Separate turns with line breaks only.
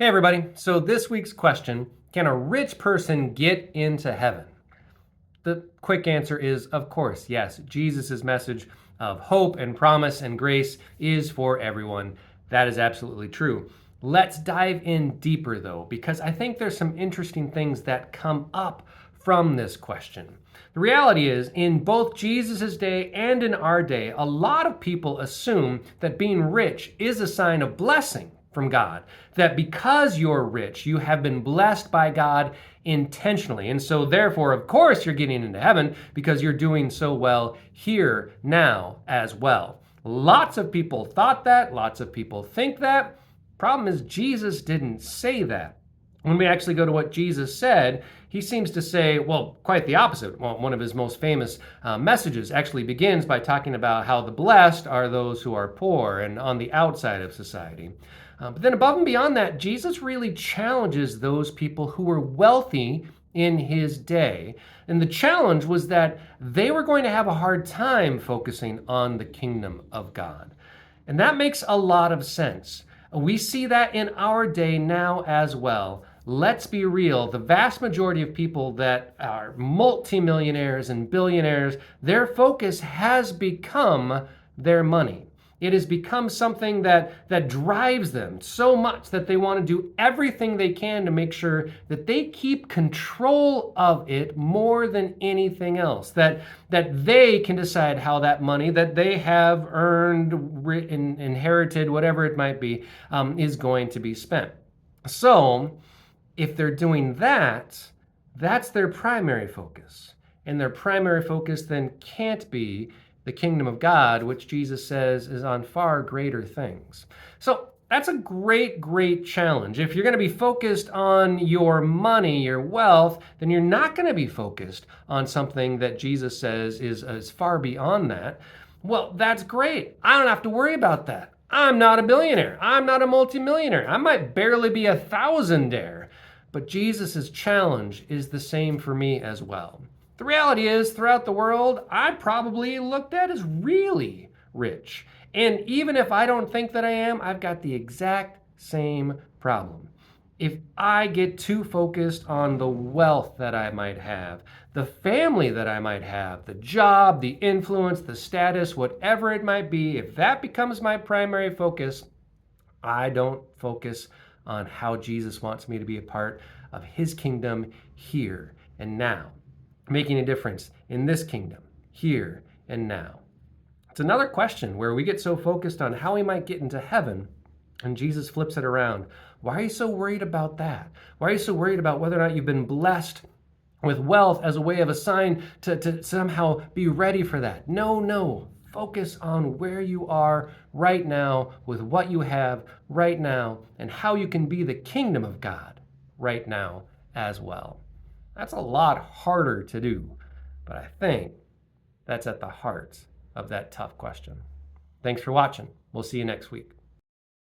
Hey everybody, so this week's question, can a rich person get into heaven? The quick answer is, of course, yes. Jesus' message of hope and promise and grace is for everyone. That is absolutely true. Let's dive in deeper though, because I think there's some interesting things that come up from this question. The reality is, in both Jesus' day and in our day, a lot of people assume that being rich is a sign of blessing from God. That because you're rich, you have been blessed by God intentionally. And so, therefore, of course, you're getting into heaven because you're doing so well here, now, as well. Lots of people thought that, lots of people think that. Problem is, Jesus didn't say that. When we actually go to what Jesus said, he seems to say, well, quite the opposite. Well, one of his most famous messages actually begins by talking about how the blessed are those who are poor and on the outside of society. But then above and beyond that, Jesus really challenges those people who were wealthy in his day. And the challenge was that they were going to have a hard time focusing on the kingdom of God. And that makes a lot of sense. We see that in our day now as well. Let's be real, the vast majority of people that are multimillionaires and billionaires, their focus has become their money. It has become something that drives them so much that they want to do everything they can to make sure that they keep control of it more than anything else. That they can decide how that money that they have earned, inherited, whatever it might be, is going to be spent. So if they're doing that, that's their primary focus. And their primary focus then can't be the kingdom of God, which Jesus says is on far greater things. So that's a great, great challenge. If you're going to be focused on your money, your wealth, then you're not going to be focused on something that Jesus says is far beyond that. Well, that's great. I don't have to worry about that. I'm not a billionaire. I'm not a multimillionaire. I might barely be a thousandaire. But Jesus' challenge is the same for me as well. The reality is, throughout the world, I'm probably looked at as really rich. And even if I don't think that I am, I've got the exact same problem. If I get too focused on the wealth that I might have, the family that I might have, the job, the influence, the status, whatever it might be, if that becomes my primary focus, I don't focus on how Jesus wants me to be a part of his kingdom here and now, making a difference in this kingdom here and now. It's another question where we get so focused on how we might get into heaven, and Jesus flips it around. Why are you so worried about that? Why are you so worried about whether or not you've been blessed with wealth as a way of a sign to somehow be ready for that? No. Focus on where you are right now with what you have right now and how you can be the kingdom of God right now as well. That's a lot harder to do, but I think that's at the heart of that tough question. Thanks for watching. We'll see you next week.